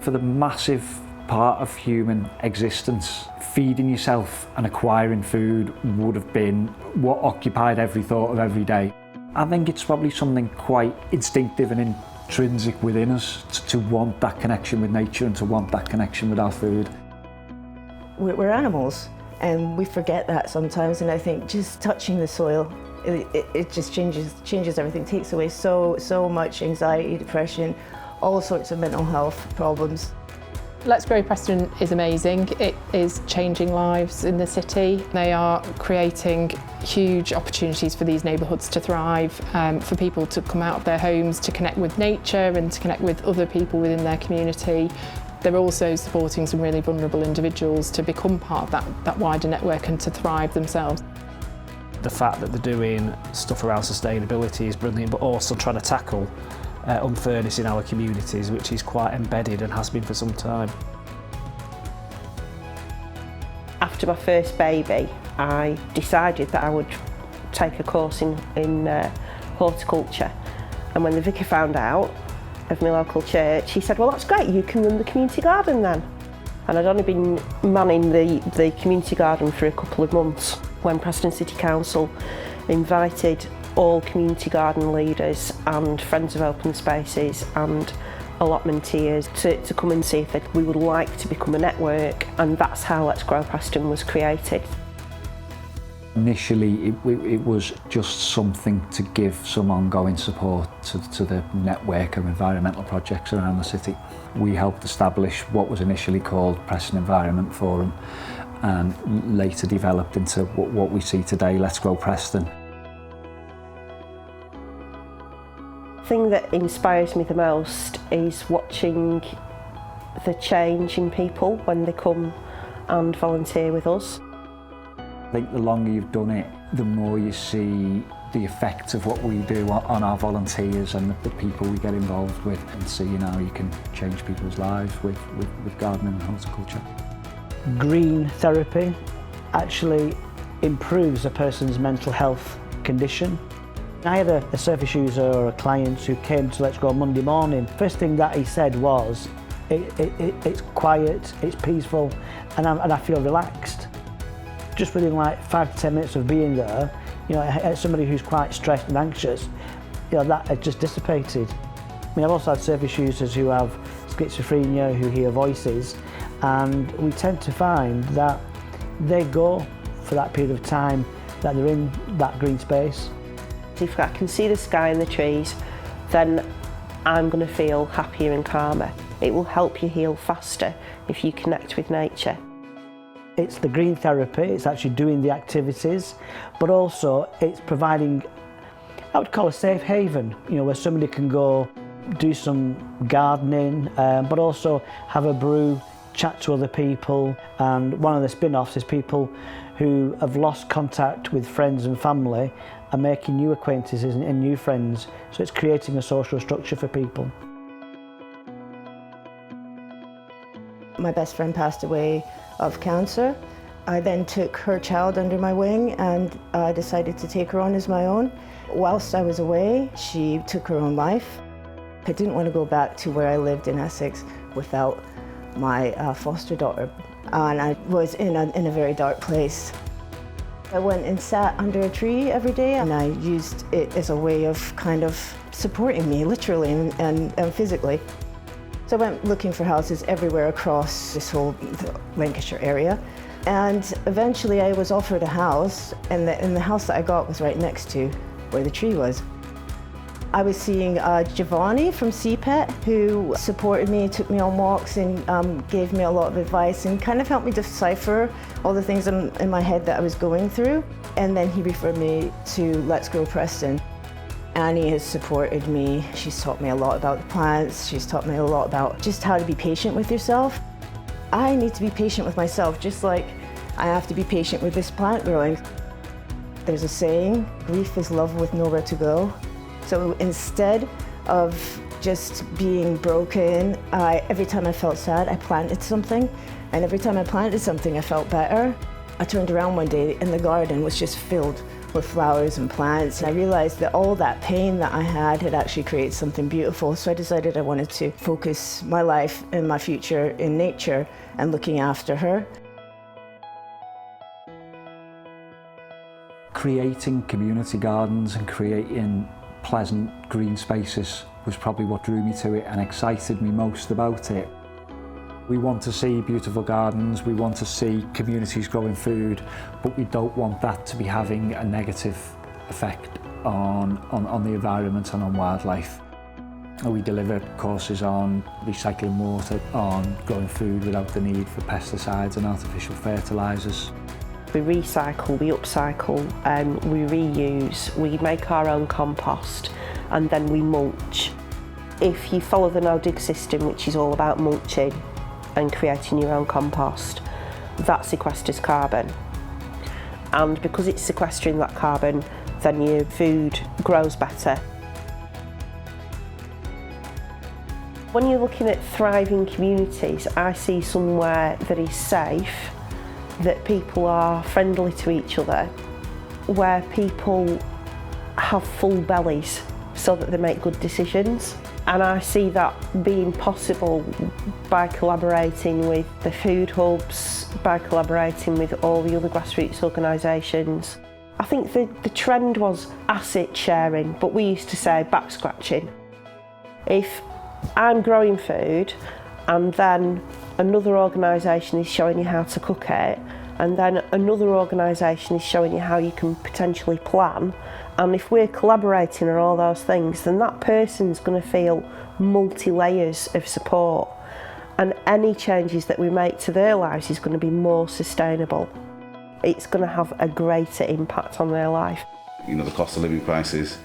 For the massive part of human existence, feeding yourself and acquiring food would have been what occupied every thought of every day. I think it's probably something quite instinctive and intrinsic within us to want that connection with nature and to want that connection with our food. We're animals and we forget that sometimes, and I think just touching the soil, it just changes everything, takes away so much anxiety, depression, all sorts of mental health problems. Let's Grow Preston is amazing. It is changing lives in the city. They are creating huge opportunities for these neighbourhoods to thrive, for people to come out of their homes, to connect with nature and to connect with other people within their community. They're also supporting some really vulnerable individuals to become part of that wider network and to thrive themselves. The fact that they're doing stuff around sustainability is brilliant, but also trying to tackle unfairness in our communities, which is quite embedded and has been for some time. After my first baby, I decided that I would take a course in horticulture, and when the vicar found out of my local church, he said, well, that's great, you can run the community garden then. And I'd only been manning the community garden for a couple of months when Preston City Council invited all community garden leaders and friends of open spaces and allotmenteers to come and see if we would like to become a network, and that's how Let's Grow Preston was created. Initially it was just something to give some ongoing support to the network of environmental projects around the city. We helped establish what was initially called Preston Environment Forum and later developed into what we see today, Let's Grow Preston. The thing that inspires me the most is watching the change in people when they come and volunteer with us. I think the longer you've done it, the more you see the effect of what we do on our volunteers and the people we get involved with, and seeing how you can change people's lives with gardening and horticulture. Green therapy actually improves a person's mental health condition. I had a surface user or a client who came to Let's Go Monday morning. First thing that he said was, it's quiet, it's peaceful, and I feel relaxed. Just within like 5 to 10 minutes of being there, you know, as somebody who's quite stressed and anxious, you know, that had just dissipated. I mean, I've also had service users who have schizophrenia, who hear voices, and we tend to find that they go for that period of time that they're in that green space. If I can see the sky and the trees, then I'm going to feel happier and calmer. It will help you heal faster if you connect with nature. It's the green therapy, it's actually doing the activities, but also it's providing, I would call a safe haven, you know, where somebody can go do some gardening, but also have a brew, chat to other people. And one of the spin-offs is people who have lost contact with friends and family and making new acquaintances and new friends. So it's creating a social structure for people. My best friend passed away of cancer. I then took her child under my wing and I decided to take her on as my own. Whilst I was away, she took her own life. I didn't want to go back to where I lived in Essex without my foster daughter, and I was in a very dark place. I went and sat under a tree every day, and I used it as a way of kind of supporting me, literally and physically. So I went looking for houses everywhere across this whole Lancashire area, and eventually I was offered a house, and the house that I got was right next to where the tree was. I was seeing Giovanni from CPET, who supported me, took me on walks and gave me a lot of advice and kind of helped me decipher all the things in my head that I was going through. And then he referred me to Let's Grow Preston. Annie has supported me. She's taught me a lot about the plants. She's taught me a lot about just how to be patient with yourself. I need to be patient with myself, just like I have to be patient with this plant growing. There's a saying, grief is love with nowhere to go. So instead of just being broken, every time I felt sad, I planted something. And every time I planted something, I felt better. I turned around one day and the garden was just filled with flowers and plants. I realised that all that pain that I had actually created something beautiful, so I decided I wanted to focus my life and my future in nature and looking after her. Creating community gardens and creating pleasant green spaces was probably what drew me to it and excited me most about it. We want to see beautiful gardens, we want to see communities growing food, but we don't want that to be having a negative effect on the environment and on wildlife. We deliver courses on recycling water, on growing food without the need for pesticides and artificial fertilisers. We recycle, we upcycle, we reuse, we make our own compost, and then we mulch. If you follow the no-dig system, which is all about mulching and creating your own compost, that sequesters carbon. And because it's sequestering that carbon, then your food grows better. When you're looking at thriving communities, I see somewhere that is safe, that people are friendly to each other, where people have full bellies so that they make good decisions. And I see that being possible by collaborating with the food hubs, by collaborating with all the other grassroots organisations. I think the trend was asset sharing, but we used to say back scratching. If I'm growing food and then another organisation is showing you how to cook it, and then another organisation is showing you how you can potentially plan, and if we're collaborating on all those things, then that person's going to feel multi-layers of support, and any changes that we make to their lives is going to be more sustainable. It's going to have a greater impact on their life. You know, the cost of living crisis,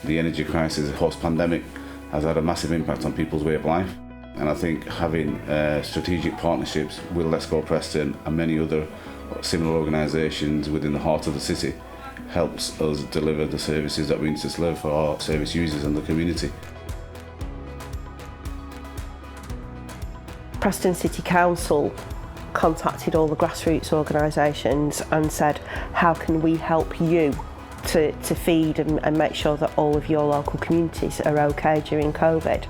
the energy crisis post-pandemic has had a massive impact on people's way of life. And I think having strategic partnerships with Let's Go Preston and many other similar organisations within the heart of the city helps us deliver the services that we need to deliver for our service users and the community. Preston City Council contacted all the grassroots organisations and said, how can we help you to feed and make sure that all of your local communities are okay during COVID?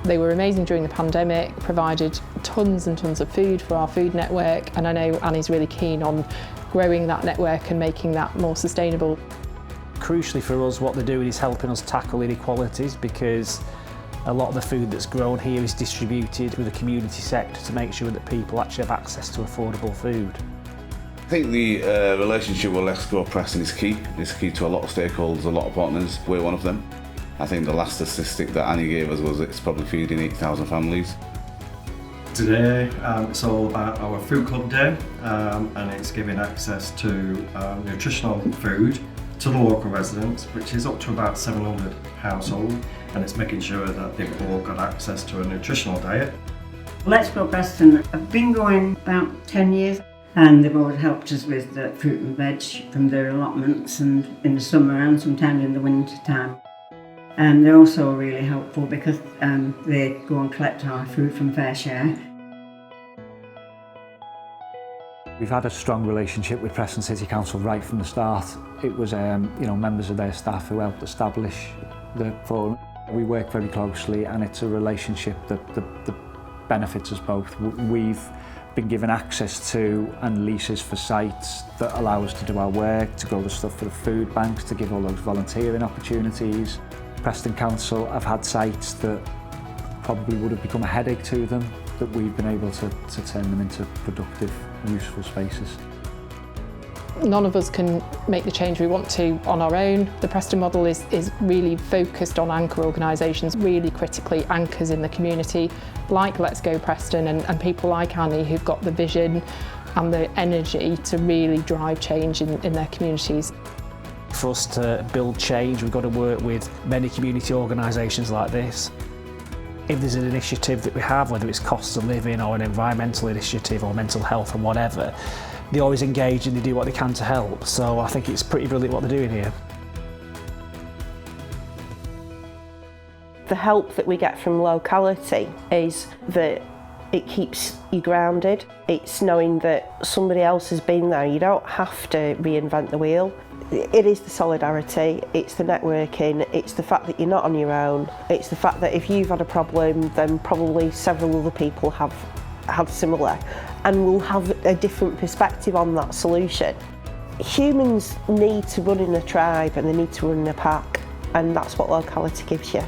They were amazing during the pandemic, provided tons and tons of food for our food network, and I know Annie's really keen on growing that network and making that more sustainable. Crucially for us, what they're doing is helping us tackle inequalities, because a lot of the food that's grown here is distributed with the community sector to make sure that people actually have access to affordable food. I think the relationship with Let's Go Preston is key. It's key to a lot of stakeholders, a lot of partners. We're one of them. I think the last statistic that Annie gave us was it's probably feeding 8,000 families. Today it's all about our Food Club Day, and it's giving access to nutritional food to the local residents, which is up to about 700 households, and it's making sure that they've all got access to a nutritional diet. Let's Go Preston have been going about 10 years, and they've always helped us with the fruit and veg from their allotments, and in the summer and sometimes in the winter time. And they're also really helpful because they go and collect our food from Fair Share. We've had a strong relationship with Preston City Council right from the start. It was members of their staff who helped establish the forum. We work very closely, and it's a relationship that benefits us both. We've been given access to and leases for sites that allow us to do our work, to grow the stuff for the food banks, to give all those volunteering opportunities. Preston Council have had sites that probably would have become a headache to them, that we've been able to turn them into productive, useful spaces. None of us can make the change we want to on our own. The Preston model is really focused on anchor organisations, really critically anchors in the community, like Let's Go Preston and people like Annie, who've got the vision and the energy to really drive change in their communities. For us to build change, we've got to work with many community organisations like this. If there's an initiative that we have, whether it's cost of living or an environmental initiative or mental health and whatever, they always engage and they do what they can to help. So I think it's pretty brilliant what they're doing here. The help that we get from Locality is that it keeps you grounded. It's knowing that somebody else has been there. You don't have to reinvent the wheel. It is the solidarity, it's the networking, it's the fact that you're not on your own, it's the fact that if you've had a problem, then probably several other people have had similar and will have a different perspective on that solution. Humans need to run in a tribe and they need to run in a pack, and that's what Locality gives you.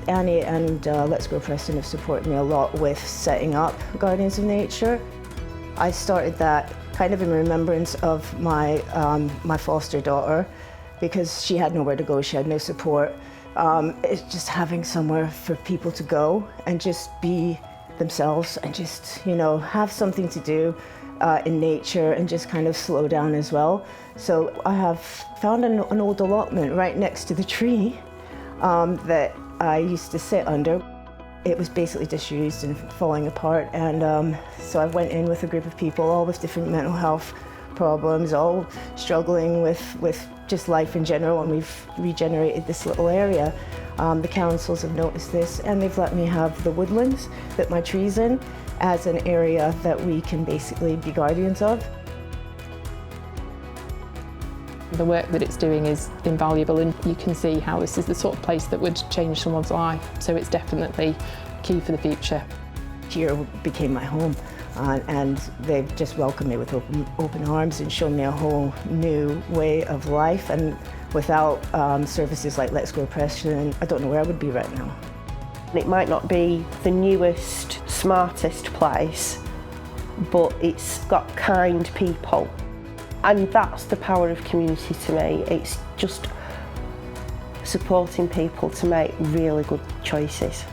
Annie and Let's Grow Preston have supported me a lot with setting up Guardians of Nature. I started that kind of in remembrance of my foster daughter, because she had nowhere to go, she had no support. It's just having somewhere for people to go and just be themselves and just, you know, have something to do in nature and just kind of slow down as well. So I have found an old allotment right next to the tree that I used to sit under. It was basically disused and falling apart, and so I went in with a group of people, all with different mental health problems, all struggling with just life in general, and we've regenerated this little area. The councils have noticed this, and they've let me have the woodlands that my tree's in as an area that we can basically be guardians of. The work that it's doing is invaluable, and you can see how this is the sort of place that would change someone's life, so it's definitely key for the future. Here became my home, and they've just welcomed me with open arms and shown me a whole new way of life, and without services like Let's Grow Preston, I don't know where I would be right now. It might not be the newest, smartest place, but it's got kind people. And that's the power of community to me. It's just supporting people to make really good choices.